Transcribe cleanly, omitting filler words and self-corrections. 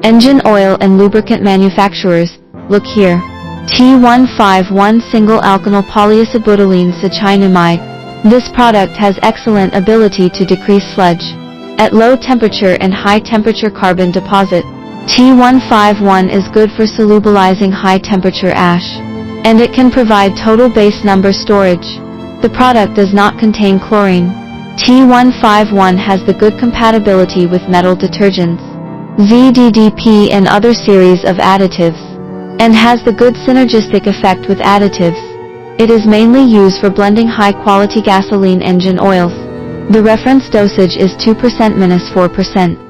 Engine oil and lubricant manufacturers, look here. T151 single alkenyl polyisobutylene Succinimide. This product has excellent ability to decrease sludge at low temperature and high temperature carbon deposit. T151 is good for solubilizing high temperature ash, and it can provide total base number storage. The product does not contain chlorine. T151 has the good compatibility with metal detergents, ZDDP and other series of additives, and has the good synergistic effect with additives. It is mainly used for blending high-quality gasoline engine oils. The reference dosage is 2%-4%.